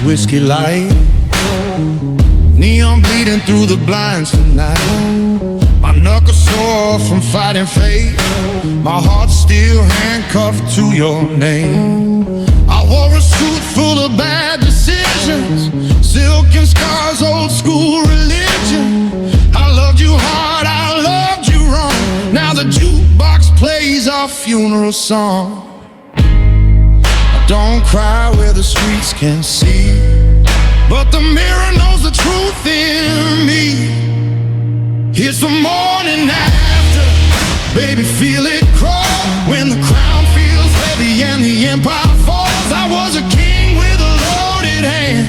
whiskey light. Neon bleeding through the blinds tonight. My knuckles sore from fighting fate. My heart's still handcuffed to your name. I wore a suit full of bad decisions, silk and scars, old school religion. I loved you hard, I loved you wrong. Now the jukebox plays our funeral song. I don't cry where the streets can see, but the mirror knows the truth in me. It's the morning after, baby, feel it crawl. When the crown feels heavy and the empire falls. I was a king with a loaded hand.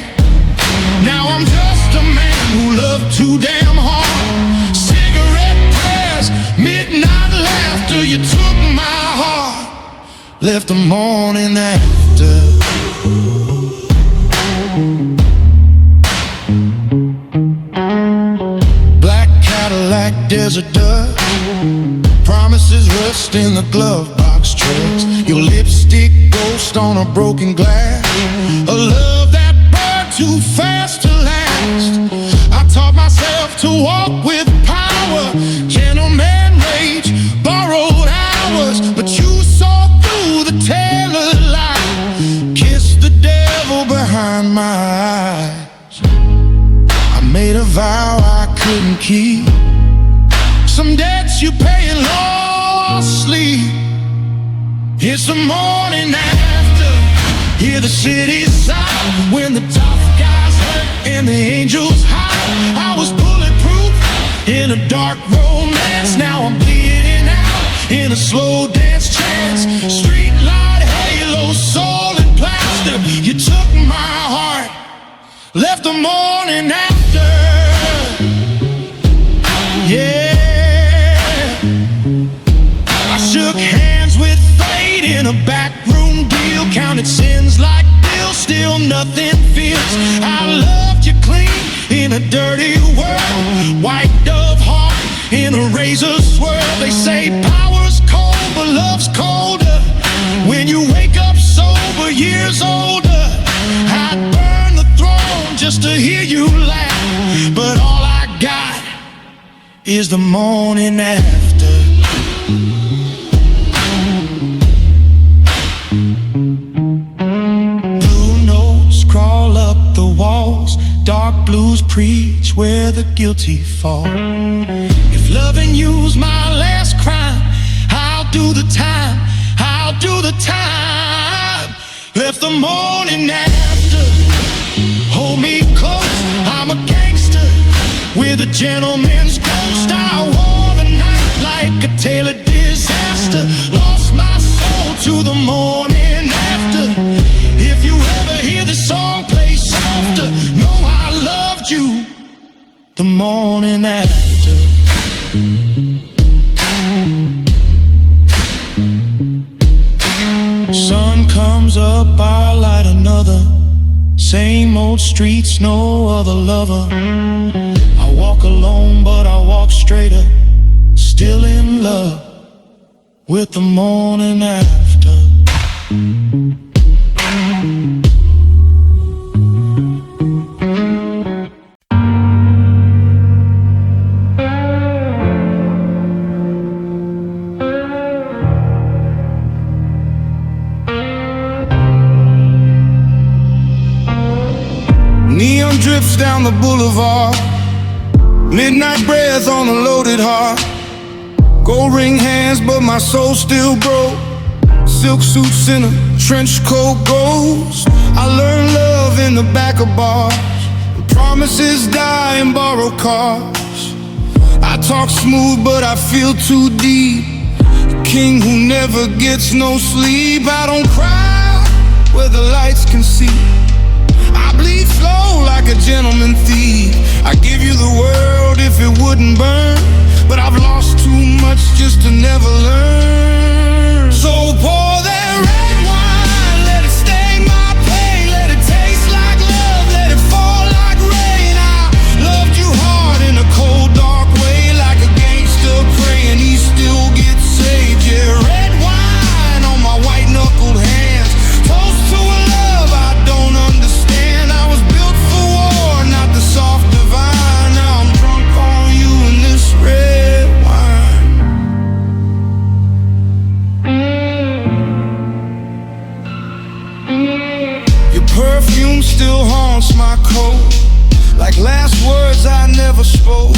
Now I'm just a man who loved too damn hard. Cigarette prayers, midnight laughter. You took my heart, left the morning after. Like desert dust, promises rust in the glove box tracks. Your lipstick ghost on a broken glass. A love that burned too fast to last. I taught myself to walk with power. Gentleman rage, borrowed hours, but you saw through the tailored lie. Kissed the devil behind my eyes. I made a vow I couldn't keep. Some debts you pay in lost sleep. It's the morning after, hear the city sigh. When the tough guys hurt and the angels hide. I was bulletproof in a dark romance. Now I'm bleeding out in a slow dance chance. Street light halo, soul and plaster. You took my heart, left the morning after. Yeah, shook hands with fate in a backroom deal. Counted sins like Bill, still nothing feels. I loved you clean in a dirty world. White dove heart in a razor swirl. They say power's cold, but love's colder. When you wake up sober, years older. I'd burn the throne just to hear you laugh. But all I got is the morning after. Dark blues preach where the guilty fall. If loving you's my last crime, I'll do the time, I'll do the time. Left the morning after, hold me close. I'm a gangster with a gentleman's ghost. I wore the night like a tale of disaster. Lost my soul to the morning after. If you ever hear the song play softer, know I loved you the morning after. Sun comes up, I'll light another. Same old streets, no other lover. I walk alone, but I walk straighter. Still in love with the morning after. Neon drips down the boulevard. Midnight breath on a loaded heart. Gold ring hands, but my soul still broke. Silk suits in a trench coat ghost. I learned love in the back of bars. Promises die in borrowed cars. I talk smooth, but I feel too deep. A king who never gets no sleep. I don't cry where the lights can see. I bleed slow like a gentleman thief. I give you the world if it wouldn't burn, but I've lost too much just to never learn. So pour that red wine, let it stain my pain, let it taste like love, let it fall like rain. I loved you hard in a cold dark way, like a gangster praying he still gets saved. Yeah, red wine on my white knuckled hands, toast to a love I don't perfume still haunts my coat, like last words I never spoke.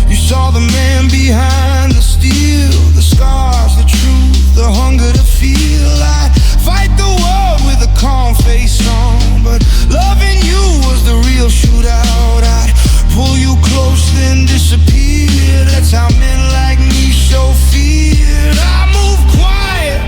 You saw the man behind the steel, the scars, the truth, the hunger to feel. I fight the world with a calm face on, but loving you was the real shootout. I'd pull you close then disappear. That's how men like me show fear. I move quiet,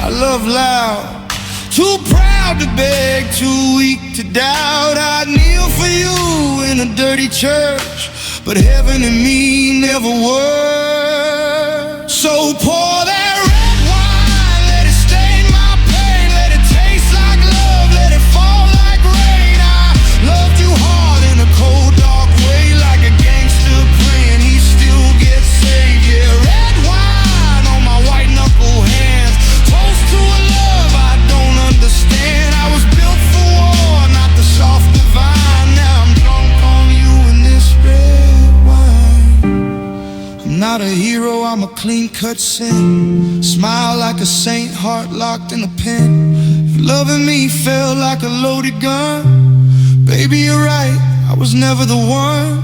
I love loud, too proud to beg, too weak to doubt. I'd kneel for you in a dirty church, but heaven and me never were. So pour that red wine, let it stain my pain, let it taste like love, let it fall like rain. I loved you hard in a cold dark way, like a gangster praying he still gets saved. Yeah, red wine on my white knuckle hands, toast to a love I don't understand. I was built for war, not the soft divine. Now I'm drunk on you in this red wine. I'm not a hero, I'm a clean-cut sin. Smile like a saint, heart locked in a pen. If loving me felt like a loaded gun, baby, you're right, I was never the one.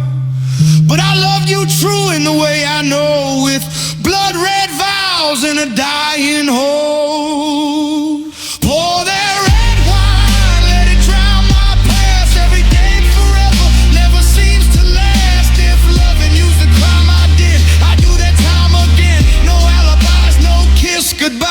But I loved you true in the way I know, with blood-red vows and a dying hope. Pour that red wine, let it drown my past. Every day forever never seems to last. If loving you's the crime I did, I do that time again. No alibis, no kiss goodbye.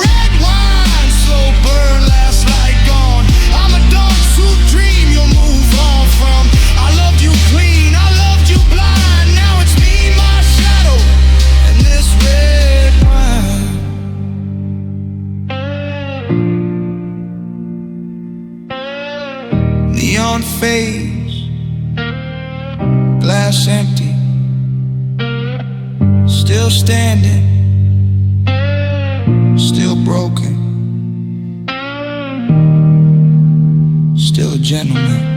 Red wine, slow burn, last light gone. I'm a dark suit dream you'll move on from. I loved you clean, I loved you blind. Now it's me, my shadow, and this red wine. Neon fades, glass empty, still standing, still broken, still a gentleman.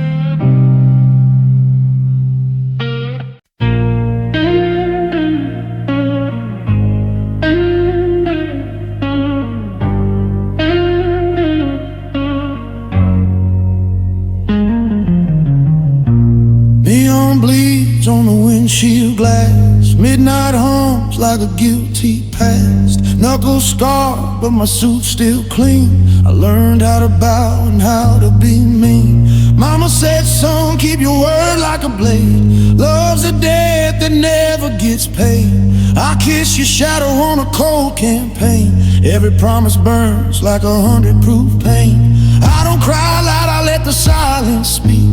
Neon bleeds on the windshield glass, midnight hums like a guilty past. Knuckles scarred, but my suit's still clean. I learned how to bow and how to be mean. Mama said, son, keep your word like a blade. Love's a debt that never gets paid. I kiss your shadow on a cold campaign. Every promise burns like 100 proof pain. I don't cry loud, I let the silence speak.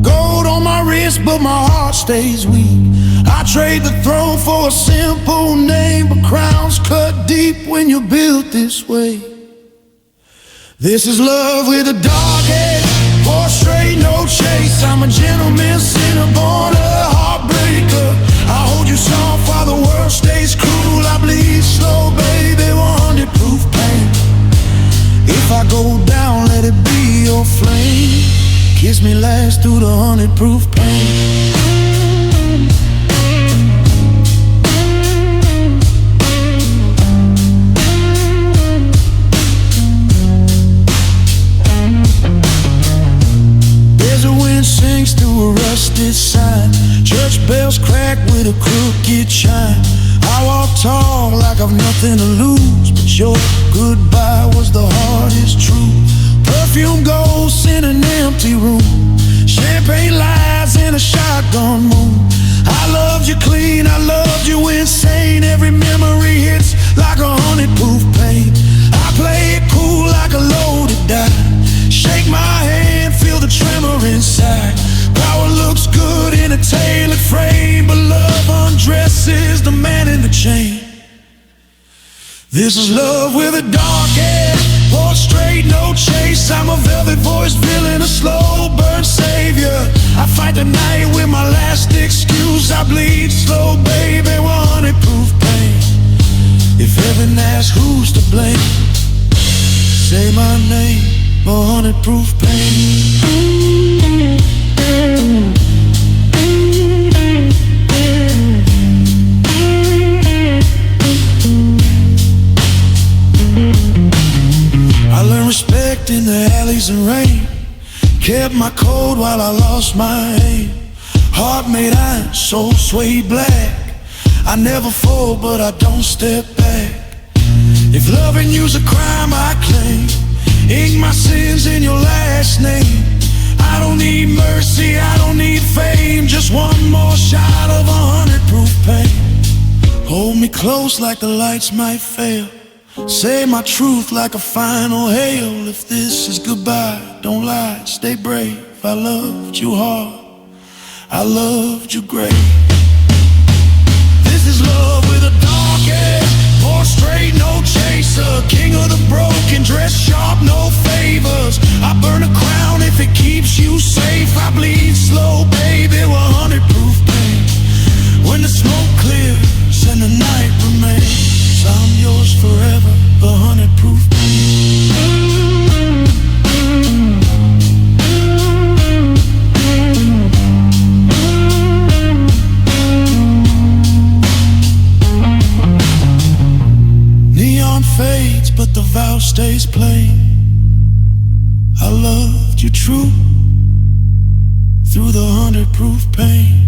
Gold on my wrist, but my heart stays weak. I trade the throne for a simple name, but crowns cut deep when you're built this way. This is love with a dark edge, pour straight, no chase. I'm a gentleman, sinner, born a heartbreaker. I hold you soft while the world stays cruel. I bleed slow, baby, 100 proof pain. If I go down, let it be your flame. Kiss me last through the 100 proof pain. There's a wind sings through a rusted sign. Church bells crack with a crooked chime. I walk tall like I've nothing to lose, but your goodbye was the hardest truth. Perfume ghosts in an empty room, champagne lies in a shotgun moon. I loved you clean, I loved you insane. Every memory hits like 100 proof pain. I play it cool like a loaded die. Shake my hand, feel the tremor inside. Power looks good in a tailored frame, but love undresses the man in the chain. This is love with a dark edge, pour straight, no chase. I'm a velvet voiced villain, a slow burn savior. I fight the night with my last excuse. I bleed slow, baby, 100 proof pain. If heaven asks who's to blame, say my name, 100 proof pain. I learned respect in the alleys and rain. Kept my code while I lost my aim. Heart made iron, soul suede black. I never fall, but I don't step back. If loving you's a crime, I claim. Ink my sins in your last name. I don't need mercy, I don't need fame. Just one more shot of 100 proof pain. Hold me close like the lights might fail. Say my truth like a final hail. If this is goodbye, don't lie, stay brave. I loved you hard, I loved you great. This is love with a dark edge. More straight, no chaser. King of the broken, dress sharp, no favors. I burn a crown if it keeps you safe. I bleed slow, baby, 100 proof pain. When the smoke clears and the night remains, I'm yours forever, 100 proof pain. Fades, but the vow stays plain. I loved you true through the 100 proof pain.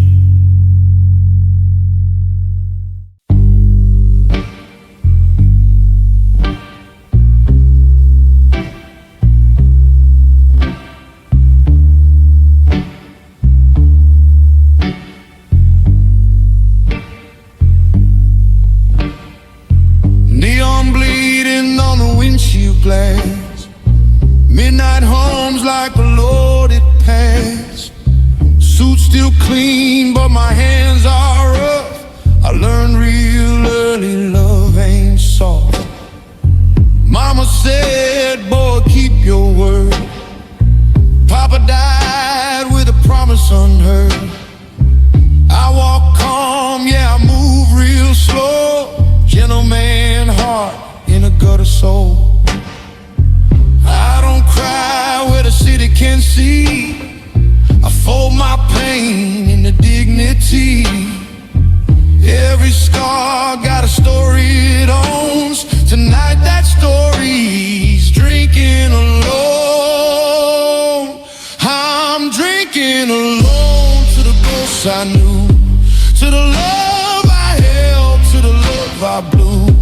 Glass. Midnight homes like a loaded pass. Suit still clean, but my hands are rough. I learned real early, love ain't soft. Mama said, boy, keep your word. Papa died with a promise unheard. I walk calm, yeah, I move real slow. Gentleman heart in a gutter soul. I don't cry where the city can see. I fold my pain into dignity. Every scar got a story it owns. Tonight that story's drinking alone. I'm drinking alone to the ghosts I knew, to the love I held, to the love I blew.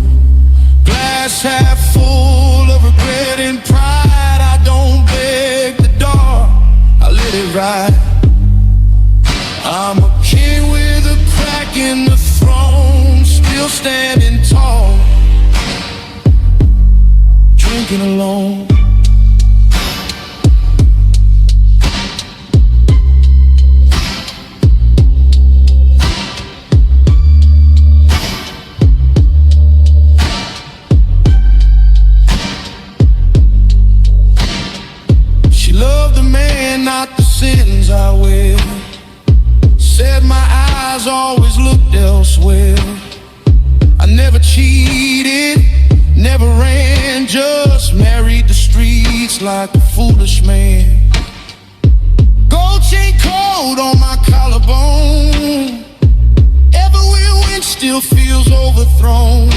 Glass half full of regret and pride. I don't beg the dark, I let it ride. I'm a king with a crack in the throne, still standing tall, drinking alone. Not the sins I wear. Said my eyes always looked elsewhere. I never cheated, never ran, just married the streets like a foolish man. Gold chain coat on my collarbone. Every wind still feels overthrown.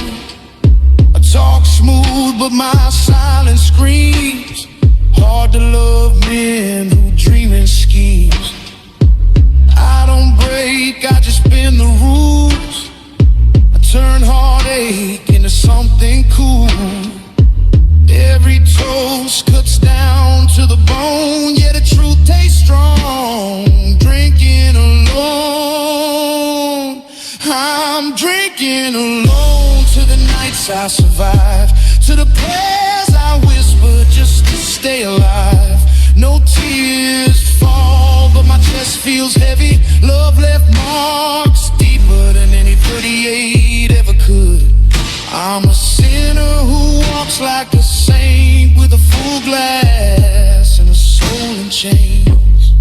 I talk smooth, but my silence screams. Hard to love men who dream in schemes. I don't break, I just bend the rules. I turn heartache into something cool. Every toast cuts down to the bone. Yeah, the truth tastes strong. Drinking alone. I'm drinking alone to the nights I survive, to the prayers I whisper just to stay alive. No tears fall, but my chest feels heavy. Love left marks deeper than any 38 ever could. I'm a sinner who walks like a saint, with a full glass and a soul in chains.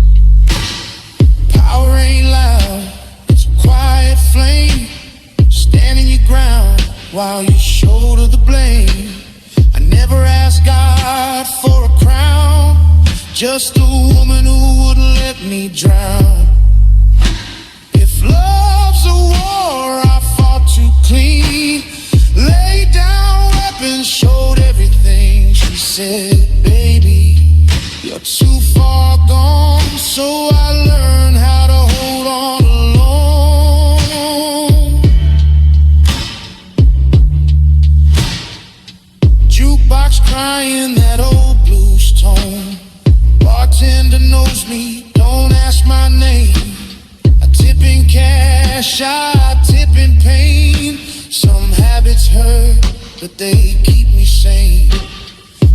Power ain't loud, it's a quiet flame. Standing your ground while you shoulder the blame. I never asked God for a crown, just a woman who wouldn't let me drown. If love's a war, I fought too clean. Laid down weapons, showed everything. She said, baby, you're too far gone. so I learned how to hold on alone. Jukebox crying that old blues tone. Bartender knows me, don't ask my name. I tip in cash, I tip in pain. Some habits hurt, but they keep me sane.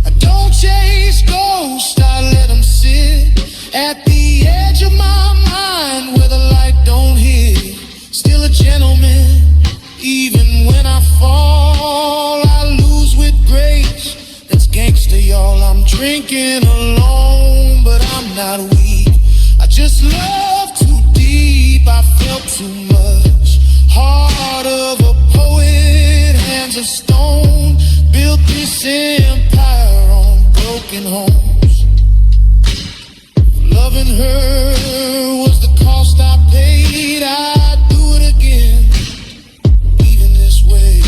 I don't chase ghosts, I let them sit at the edge of my mind where the light don't hit. Still a gentleman, even when I fall, I lose with grace. That's gangster, y'all. I'm drinking alone, but I'm not weak. I just love too deep, I felt too much. Heart of a poet, hands of stone. Built this empire on broken homes. Loving her was the cost I paid. I'd do it again, even this way.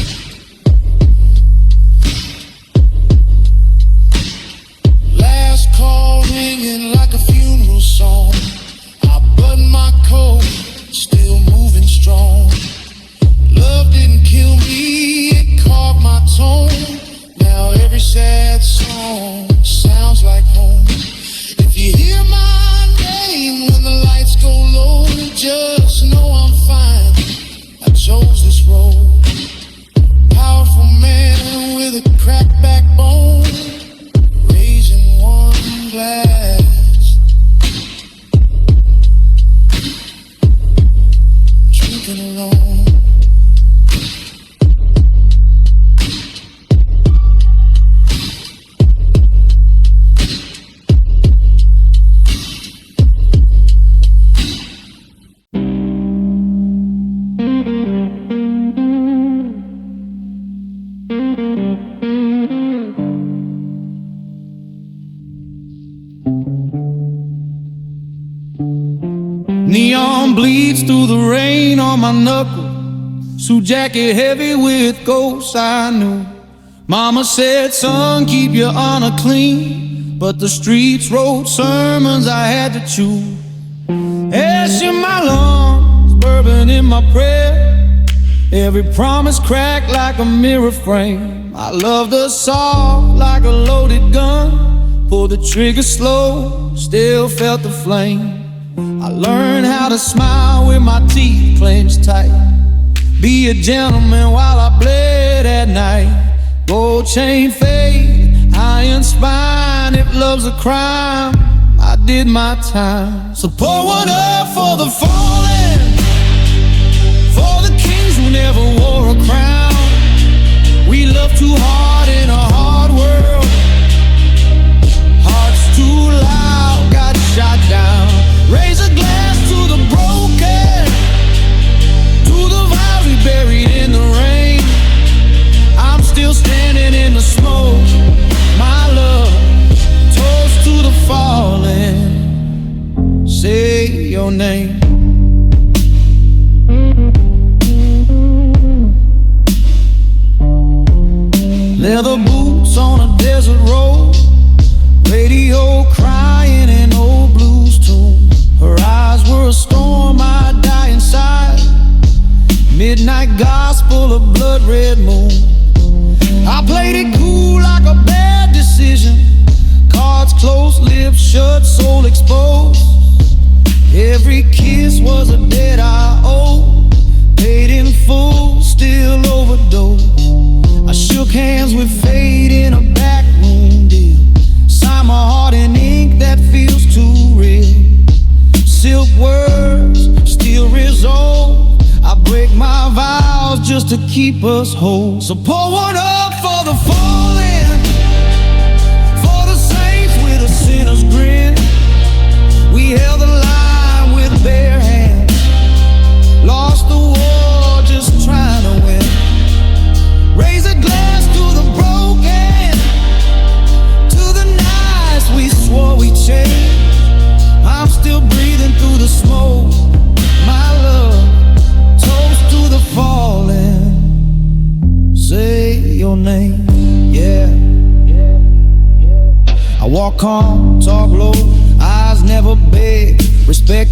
Last call ringing like a funeral song. I button my coat, still moving strong. Love didn't kill me, it carved my tone. Now every sad song sounds like home. If you hear my name when the lights go low, just know I'm fine. I chose this road. Powerful man with a cracked backbone, raising one glass, drinking alone. Neon bleeds through the rain on my knuckles. Suit jacket heavy with ghosts I knew. Mama said, son, keep your honor clean. But the streets wrote sermons I had to choose. Ash in my lungs, bourbon in my prayer. Every promise cracked like a mirror frame. I loved her soft like a loaded gun. Pulled the trigger slow, still felt the flame. I learned how to smile with my teeth clenched tight. Be a gentleman while I bled at night. Gold chain fade, iron spine. If love's a crime, I did my time. So pour one up for the fallen, for the kings who never wore a crown. We love too hard in a hard world. Hearts too loud, got shot down. Raise a glass to the broken, to the vows we buried in the rain. I'm still standing in the smoke, my love. Toast to the fallen, say your name. Leather boots on a desert road, radio crying in old blues tune. Her eyes were a storm, I'd die inside. Midnight gospel, a blood red moon. I played it cool like a bad decision. Cards close, lips shut, soul exposed. Every kiss was a debt I owed. Paid in full, still overdosed. I shook hands with fate in a backroom deal. Sign my heart in ink that feels too real. Silk words, still resolve. I break my vows just to keep us whole. So pour one up for the fallen, for the saints with a sinner's grin. We held the line with bare hands, lost the war just trying to win. Raise a glass to the broken, to the nights we swore we'd change. I'm still breathing through the smoke, my love. Toast to the fallen, say your name, yeah. I walk calm, talk low, eyes never big.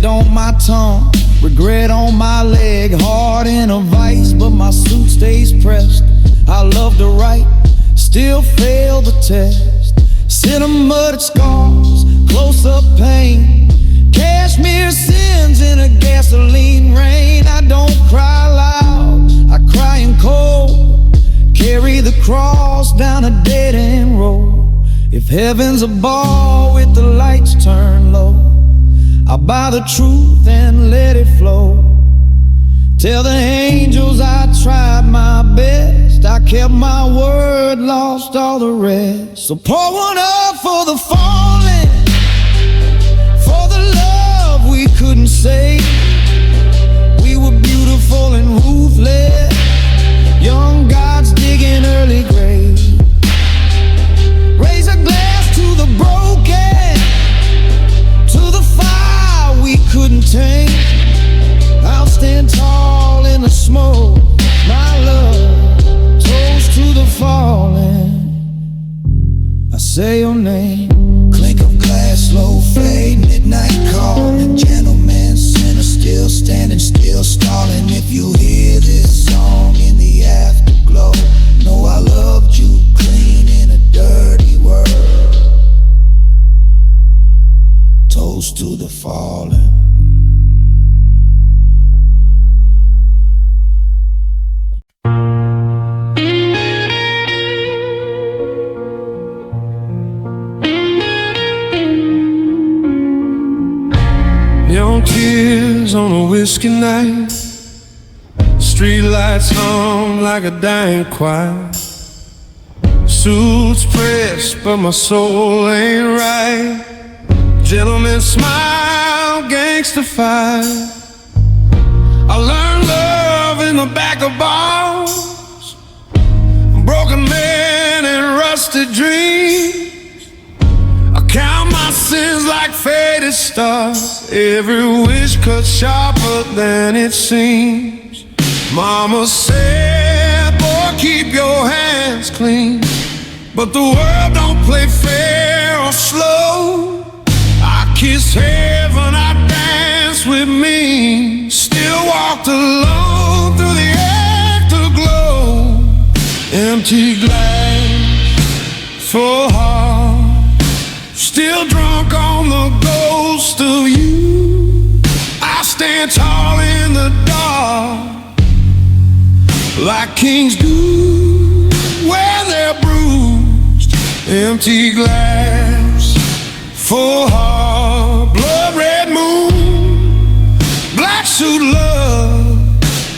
taste on my tongue, regret on my leg, heart in a vice, but my suit stays pressed. I love to write, still fail the test. Cinema scars, close-up pain, cashmere sins in a gasoline rain. I don't cry loud, I cry in cold, carry the cross down a dead-end road. If heaven's a bar with the lights turned low, I'll buy the truth and let it flow. Tell the angels I tried my best, I kept my word, lost all the rest. So pour one up for the fallen, for the love we couldn't save. We were beautiful and ruthless, young gods digging early graves. Raise a glass to the broken, to the fire we couldn't tame. I'll stand tall in the smoke, my love, toast to the fallen. I say your name. Clink of glass, slow fade, midnight calling. Gentleman, sinner, still standing, still stalling. If you hear this song in the afterglow, know I loved you clean in a dirty world. Toast to the fallen. Young tears on a whiskey night, street lights hum like a dying choir. Suits pressed, but my soul ain't right. Gentlemen smile, gangster fire. I learned love in the back of bars, broken men and rusted dreams. I count my sins like faded stars, every wish cut sharper than it seems. Mama said, boy, keep your hands clean, but the world don't play fair or slow. I kissed heaven, I danced with me, still walked alone through the afterglow. Empty glass, full heart, still drunk on the ghost of you. I stand tall in the dark, like kings do when they're bruised. Empty glass, full heart, blood red moon, black suit love.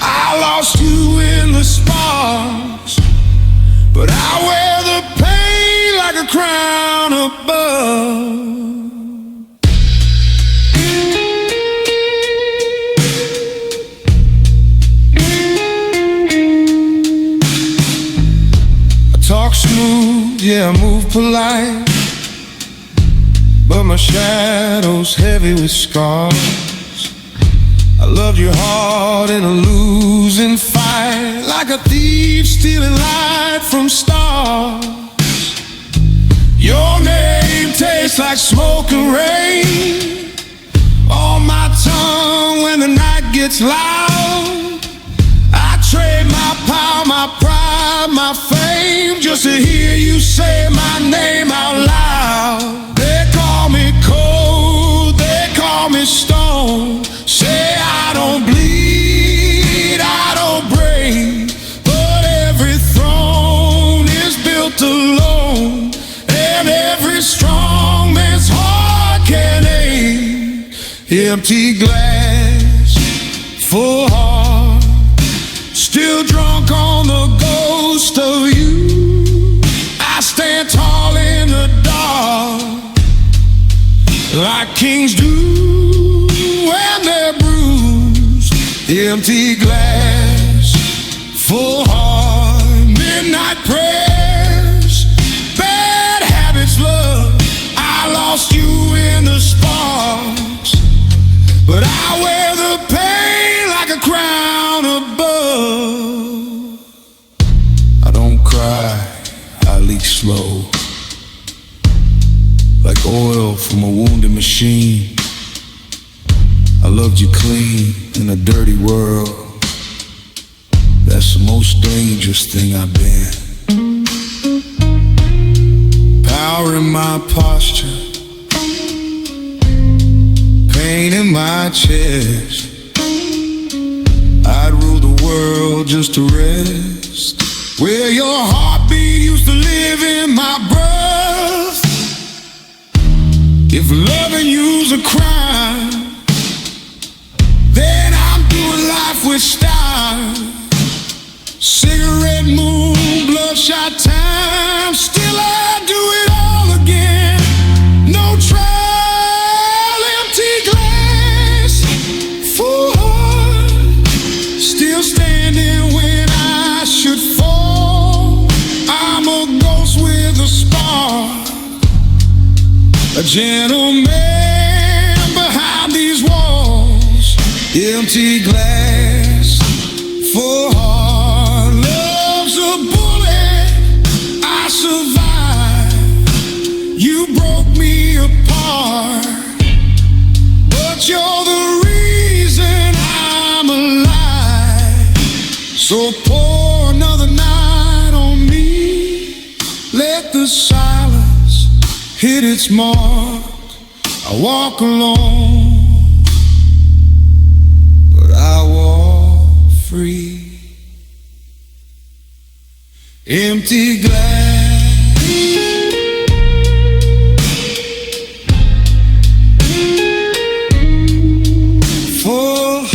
I lost you in the sparks, but I wear the pain like a crown above. I talk smooth, yeah, I move polite, but my shadow's heavy with scars. I loved your heart in a losing fight, like a thief stealing light from stars. Your name tastes like smoke and rain on my tongue when the night gets loud. I trade my power, my pride, my fame, just to hear you say my name out loud. They call me cold, they call me stone, say I don't bleed, I don't break, but every throne is built alone, and every strong man's heart can ache. Empty glass, full heart, still drunk on the ghost of you. I stand tall in the dark, like kings do when they're bruised. Empty glass, full heart, midnight prayers, bad habits, love. I lost you in the sparks, but I wear the pain like a crown above. I don't cry, I leak slow, like oil from a wounded machine. loved you clean in a dirty world. That's the most dangerous thing I've been. Power in my posture, pain in my chest. I'd rule the world just to rest where your heartbeat used to live in my breath. If loving you's a crime, then I'm doing life with style. Cigarette moon, bloodshot time, still I do it all again. No trial, empty glass, full heart, still standing when I should fall. I'm a ghost with a spark, a gentleman behind these walls. Empty glass, full heart, love's a bullet, I survived. You broke me apart, but you're the reason I'm alive. So pour another night on me, let the silence hit its mark. I walk alone, but I walk free. Empty glass, full heart.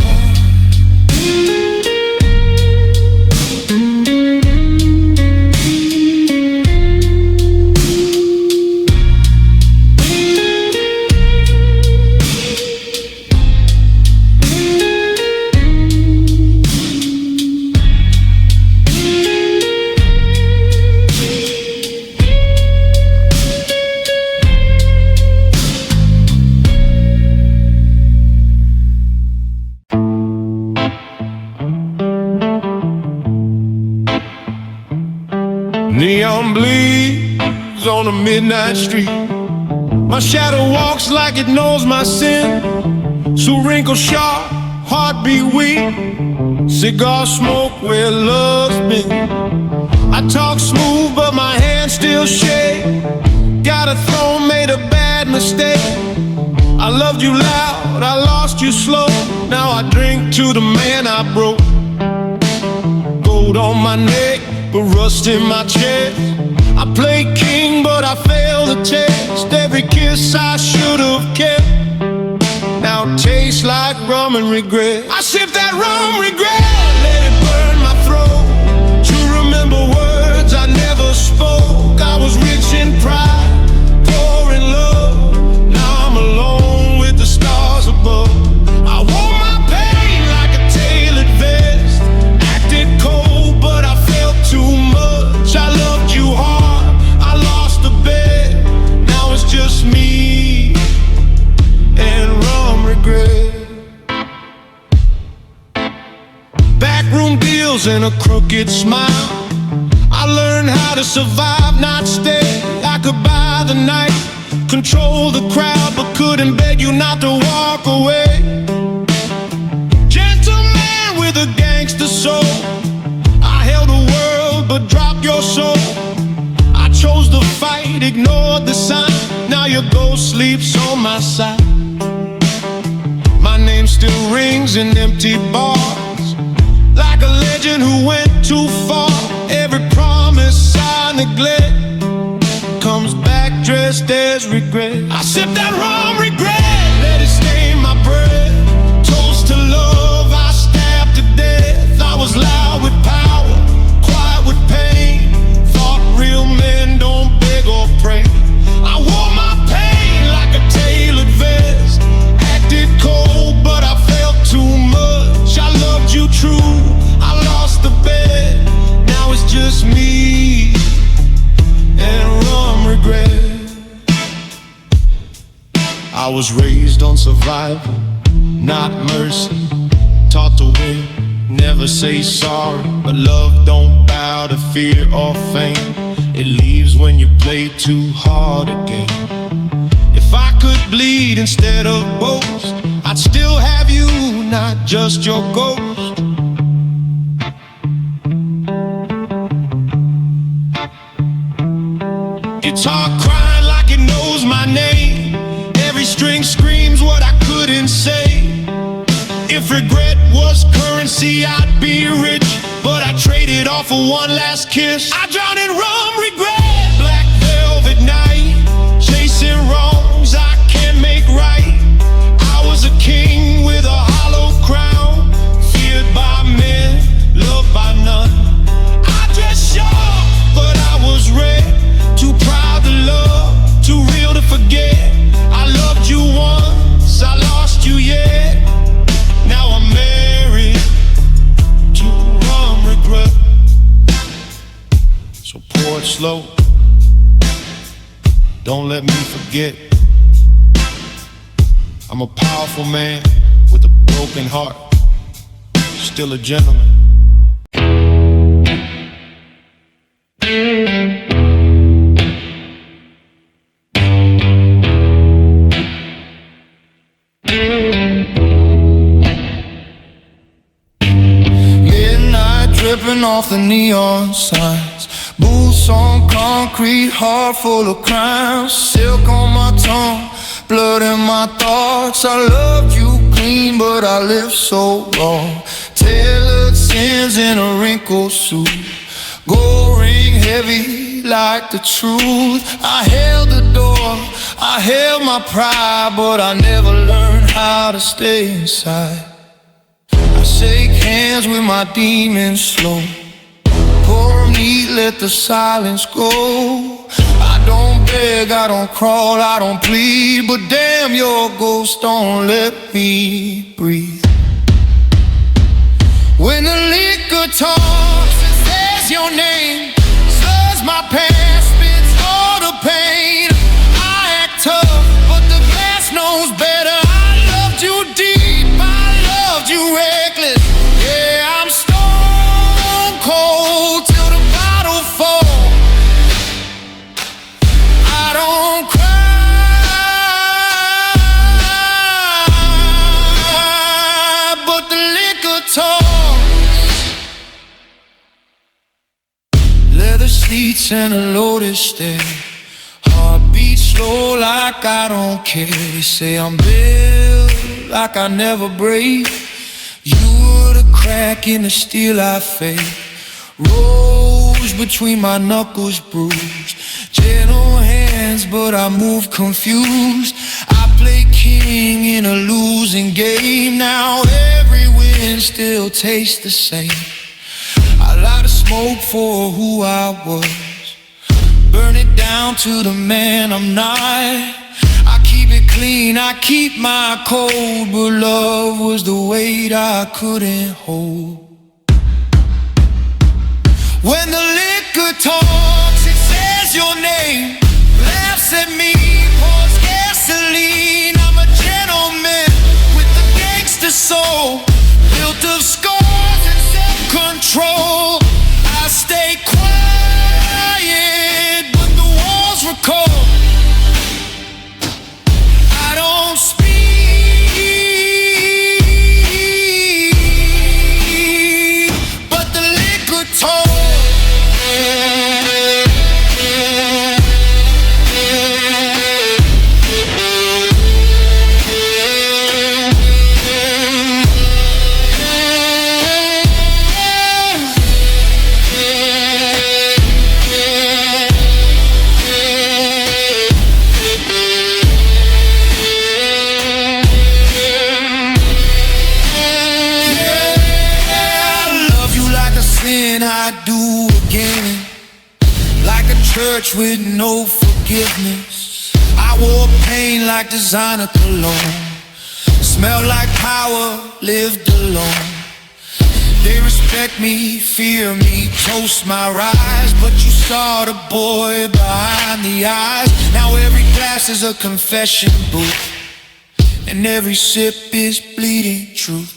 Neon bleeds on a midnight street. My shadow walks like it knows my sin. So wrinkle sharp, heartbeat weak, cigar smoke where love's been. I talk smooth but my hands still shake. Got a throne, made a bad mistake. I loved you loud, I lost you slow. Now I drink to the man I broke. Gold on my neck, but rust in my chest. I played king, but I failed the test. Every kiss I should have kept now tastes like rum and regret. I sip that rum regret, let it burn my throat. To remember words I never spoke. I was rich in pride, poor in love. Now I'm alone with the stars above. I wore my pain like a tailored vest. Acted cold, but I felt too much. I loved you hard, I lost the bet. Now it's just me and rum regret. Backroom deals and a crooked smile. I learned how to survive, not stay. I could buy the night, control the crowd, but couldn't beg you not to walk away. Gentleman with a gangster soul, I held the world but dropped your soul. I chose the fight, ignored the sign. Now your ghost sleeps on my side. My name still rings in empty bars, like a legend who went too far. Every promise I neglect comes back dressed as regret. I sip that rum regret, let it stain my breath. Toast to love, I stabbed to death. I was loud with power, quiet with pain. Thought real men don't beg or pray. I wore my pain like a tailored vest. Acted cold, but I felt too much. I loved you true, I lost the bet. Now it's just me and rum regret. I was raised on survival, not mercy. Taught to win, never say sorry. But love don't bow to fear or fame. It leaves when you play too hard again. If I could bleed instead of boast, I'd still have you just your ghost. Guitar crying like it knows my name. Every string screams what I couldn't say. If regret was currency, I'd be rich, but I traded all for one last kiss. I drowned in rum regret. Black velvet night, chasing wrongs I can't make right. I was a king with a hollow crown, feared by men, loved by none. I dressed sharp, but I was red. Too proud to love, too real to forget. I loved you once, I lost you yet. Now I'm married to rum regret. So pour it slow, don't let me forget. I'm a powerful man with a broken heart, still a gentleman. Dripping off the neon signs, boots on concrete, heart full of crimes. Silk on my tongue, blood in my thoughts. I loved you clean, but I lived so wrong. Tailored sins in a wrinkled suit, gold ring heavy like the truth. I held the door, I held my pride, but I never learned how to stay inside. I shake hands with my demons slow, pour 'em neat, let the silence go. I don't beg, I don't crawl, I don't plead, but damn, your ghost don't let me breathe. When the liquor talks and says your name, slurs my past, spits all the pain. I act tough, but the past knows better. I loved you deep, I loved you reckless. Yeah, I'm stone cold till the bottle falls. I don't cry, but the liquor talks. Leather seats and a lotus stare, heartbeat slow like I don't care. They say I'm built like I never break. You were the crack in the steel I fake. Rose between my knuckles bruised. Gentle hands but I move confused. I play king in a losing game. Now every win still tastes the same. I light a smoke for who I was, burn it down to the man I'm not. I keep it clean, I keep my code, but love was the weight I couldn't hold. When the liquor talks, it says your name, laughs at me, pours gasoline. I'm a gentleman with a gangster soul, built of scars and self-control. I stay quiet when the walls were cold. I don't speak, but the liquor told. Church with no forgiveness. I wore pain like designer cologne, smelled like power, lived alone. They respect me, fear me, toast my rise, but you saw the boy behind the eyes. Now every glass is a confession booth, and every sip is bleeding truth.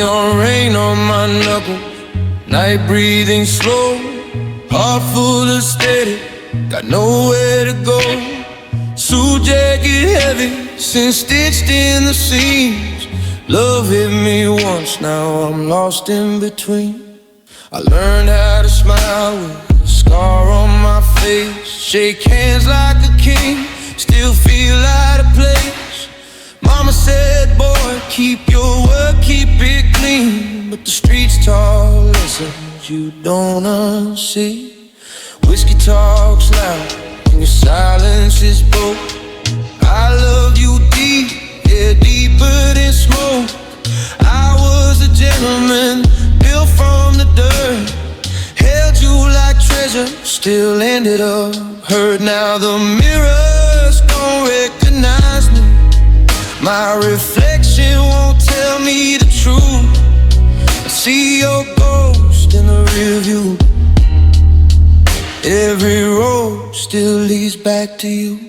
on rain on my knuckle. Night breathing slow, heart full of steady, got nowhere to go. Suit jacket heavy, since stitched in the seams. Love hit me once, now I'm lost in between. I learned how to smile with a scar on my face, shake hands like a king, still feel out of place. Mama said, boy, keep your word, keep it clean. But the streets talk lessons you don't unsee. Whiskey talks loud and your silence is broke. I love you deep, yeah, deeper than smoke. I was a gentleman, built from the dirt, held you like treasure, still ended up hurt. Now the mirrors don't recognize me, my reflection won't tell me the truth. I see your ghost in the rear view. Every road still leads back to you.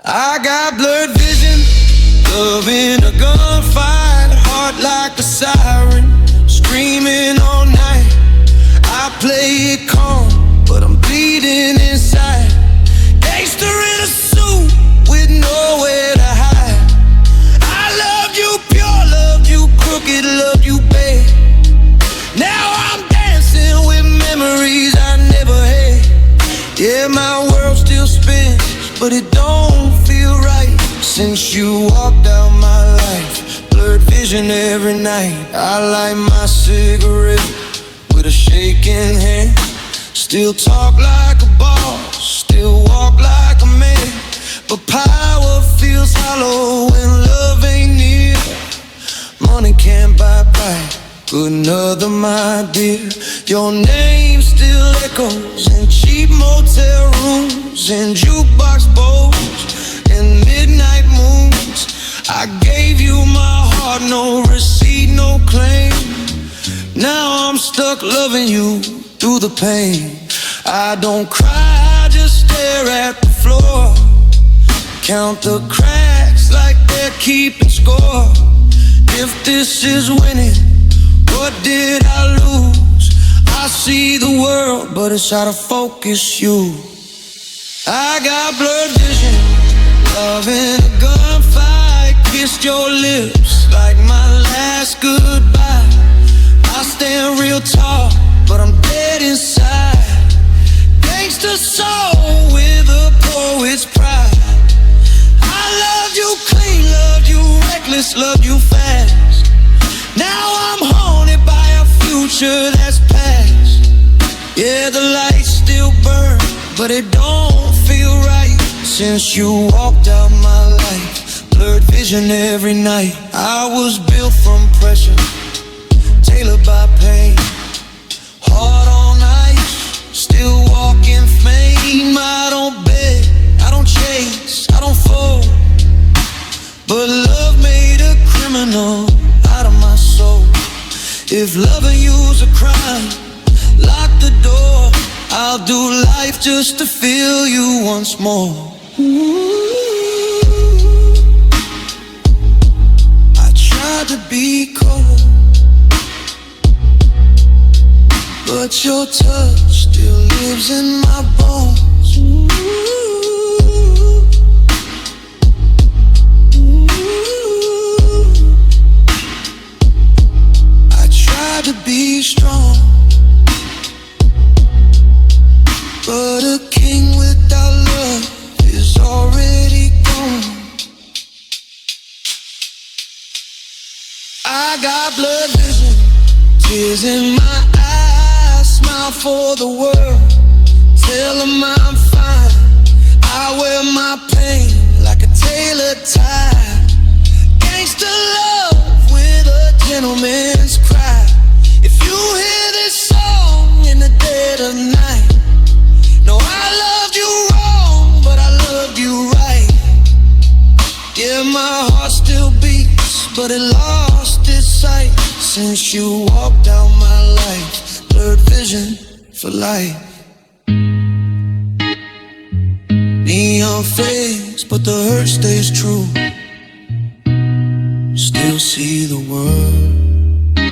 I got blurred vision, love in a gunfight, heart like a siren, screaming all night. I play it calm, but I'm bleeding inside. Gangster in a suit with nowhere to hide. I loved you pure, loved you crooked, loved you bad. Now I'm dancing with memories I never had. Yeah, my world still spins, but it don't feel right since you walked out my life. Blurred vision every night. I light my cigarette with a shaking hand. Still talk like a boss, still walk like a man. But power feels hollow when love ain't near. Money can't buy pride, good another my dear. Your name still echoes in cheap motel rooms and jukebox bowls and midnight moons. I gave you my heart, no receipt, no claim. Now I'm stuck loving you through the pain. I don't cry, I just stare at the floor, count the cracks like they're keeping score. If this is winning, what did I lose? I see the world, but it's out of focus, you. I got blurred vision, love in a gunfight, kissed your lips like my last goodbye. I stand real tall, but I'm dead inside. Gangsta soul with a poet's pride. I loved you clean, loved you reckless, loved you fast. Now I'm haunted by a future that's past. Yeah, the lights still burn, but it don't feel right since you walked out my life. Blurred vision every night. I was built from pressure, tailored by pain, heart on ice, still walking fame. I don't beg, I don't chase, I don't fall, but love made a criminal out of my soul. If loving you's a crime, lock the door. I'll do life just to feel you once more. Ooh, I tried to be cold, but your touch still lives in my bones. I tried to be strong, but a king without love is already gone. I got blood vision, tears in my eyes, smile for the world, tell them I'm fine. I wear my pain like a tailored tie. Gangsta love with a gentleman's cry. If you hear this song in the dead of night, no, I loved you wrong, but I loved you right. Yeah, my heart still beats, but it lost its sight since you walked out my life. Blurred vision for life. Neon fades, but the hurt stays true. Still see the world.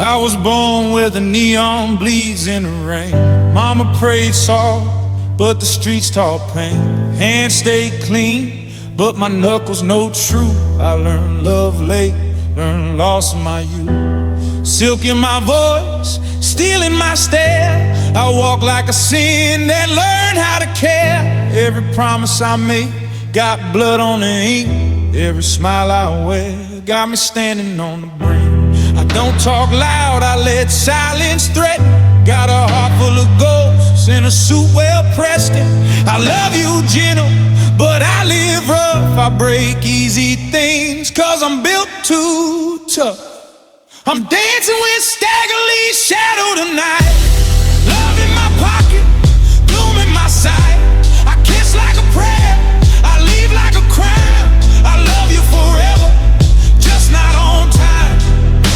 I was born where the neon bleeds in the rain. Mama prayed soft, but the streets taught pain. Hands stayed clean, but my knuckles know truth. I learned love late, learned loss in my youth. Silk in my voice, steel in my stare. I walk like a sin that learned how to care. Every promise I make got blood on the ink. Every smile I wear got me standing on the brink. I don't talk loud, I let silence threaten. Got a heart full of ghosts in a suit well pressed in. I love you gentle, but I live rough. I break easy things, cause I'm built too tough. I'm dancing with staggerly shadow tonight. Love in my pocket, gloom in my sight. I kiss like a prayer, I leave like a crime. I love you forever, just not on time.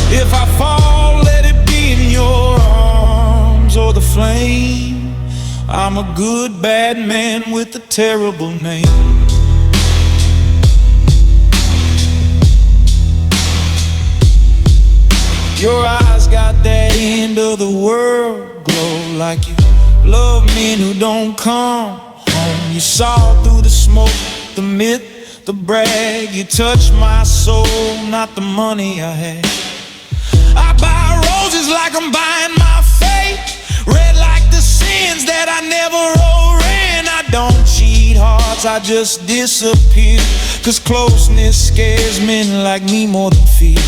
If I fall, let it be in your arms or the flame. I'm a good bad man with a terrible name. Your eyes got that end of the world glow, like you love men who don't come home. You saw through the smoke, the myth, the brag. You touched my soul, not the money I had. I buy roses like I'm buying my fate, red like the sins that I never overran. I don't cheat hearts, I just disappear, cause closeness scares men like me more than fear.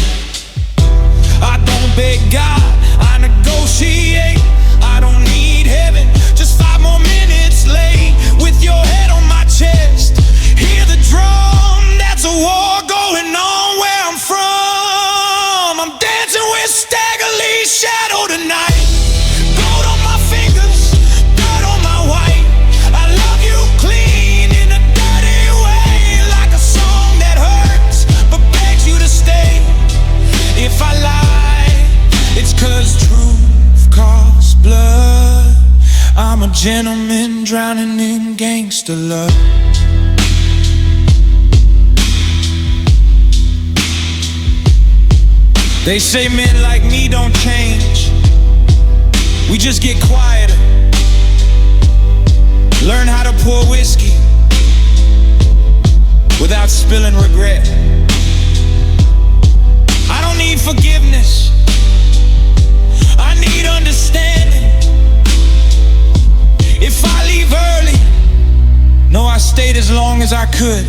I don't beg God, I negotiate. I don't need heaven, just 5 more minutes late. With your head on my chest, hear the drum, that's a war going on where I'm from. I'm dancing with staggerly shadow tonight. Gold on my fingers, dirt on my white. I love you clean in a dirty way, like a song that hurts but begs you to stay. If I lie, it's cause truth costs blood. I'm a gentleman drowning in gangster love. They say men like me don't change, we just get quieter. Learn how to pour whiskey without spilling regret. I don't need forgiveness, I need understanding. If I leave early, no, I stayed as long as I could.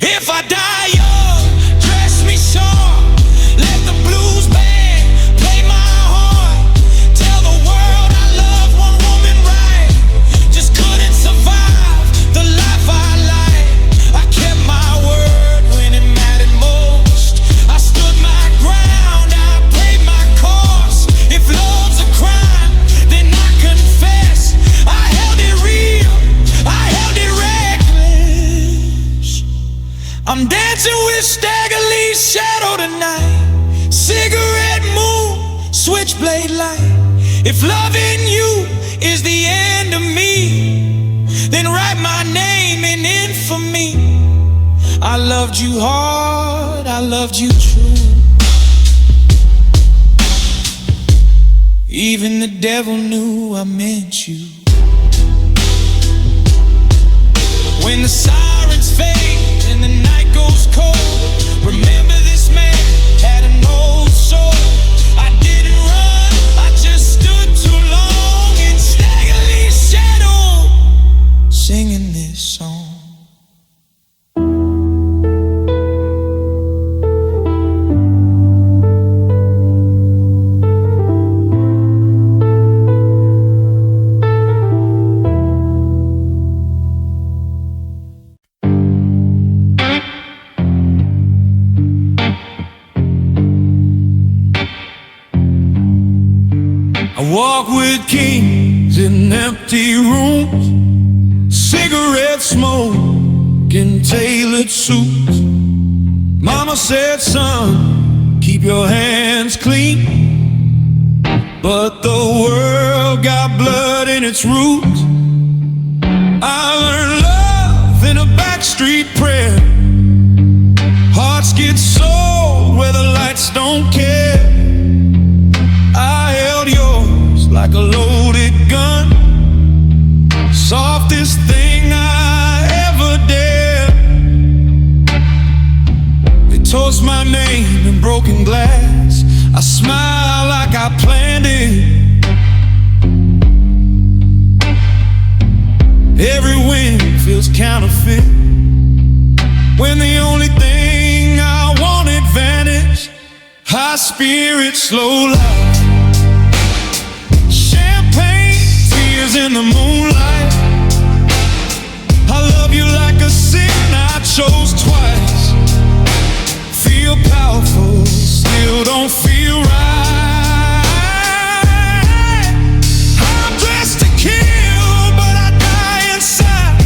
If I die young, dress me sharp, let the blues band play my heart. Tell the world I love one woman right, just couldn't survive the life I like. I kept my word when it mattered most, I stood my ground, I played my course. If love's a crime, then I confess. I held it real, I held it reckless. I'm dancing with staggerly shadow tonight. Cigarette moon, switchblade light. If loving you is the end of me, then write my name in infamy. I loved you hard, I loved you true. Even the devil knew I meant you. When the sirens fade and the night goes cold, remember this man had an old soul. I didn't run, I just stood too long in staggerly shadow, singing this song. I walk with kings in empty rooms, cigarette smoke in tailored suits. Mama said, son, keep your hands clean, but the world got blood in its roots. I learned love in a backstreet prayer. Hearts get sold where the I smile like I planned it. Every win feels counterfeit when the only thing I wanted vanished. High spirit, slow life, champagne, tears in the moonlight. I love you like a sin I chose twice. Feel powerful, still don't feel right. I'm dressed to kill, but I die inside.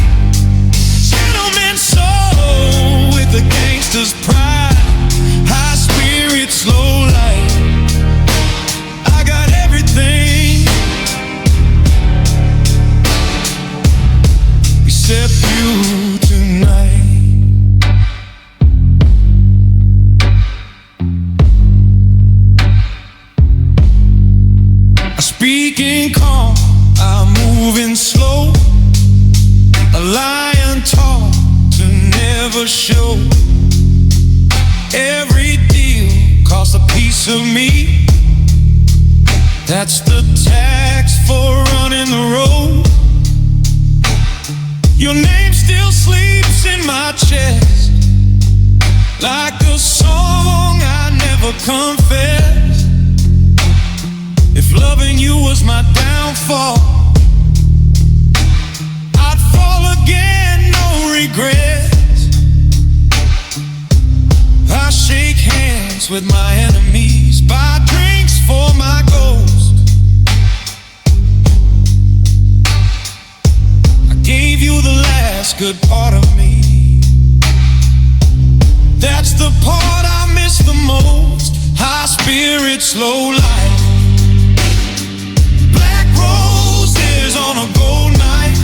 Gentleman soul with a gangster's pride. High spirit, slow life. I got everything except you tonight. Speaking calm, I'm moving slow. A lion taught to never show. Every deal costs a piece of me. That's the tax for running the road. Your name still sleeps in my chest, like a song I never confessed. If loving you was my downfall, I'd fall again, no regrets. I shake hands with my enemies, buy drinks for my ghost. I gave you the last good part of me. That's the part I miss the most. High spirit, slow life. Roses on a gold knife.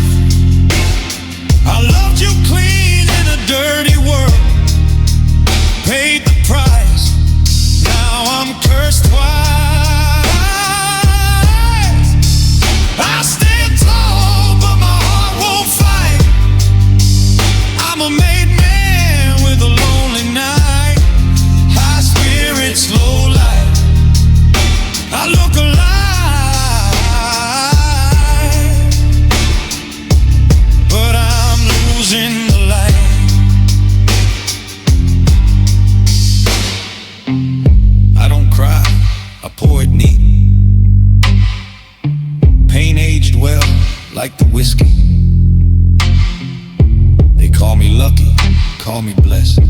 I loved you clean in a dirty world. Paid the price. Now I'm cursed twice. I stand tall, but my heart won't fight. I'm a made man with a lonely night. High spirit, slow life. I look alive, in the light. I don't cry, I pour it neat. Pain aged well, like the whiskey. They call me lucky, call me blessed.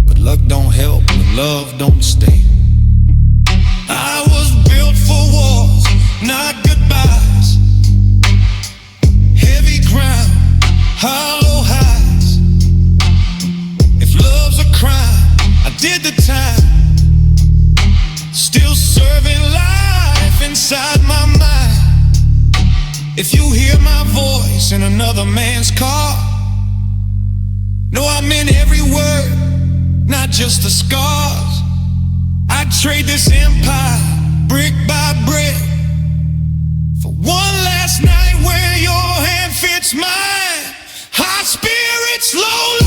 But luck don't help when love don't stay. I was built for wars, not goodbyes. Heavy ground, hollow highs. If love's a crime, I did the time. Still serving life inside my mind. If you hear my voice in another man's car, know I meant every word, not just the scars. I'd trade this empire, brick by brick, for one last night where your hand fits mine. High spirit, slow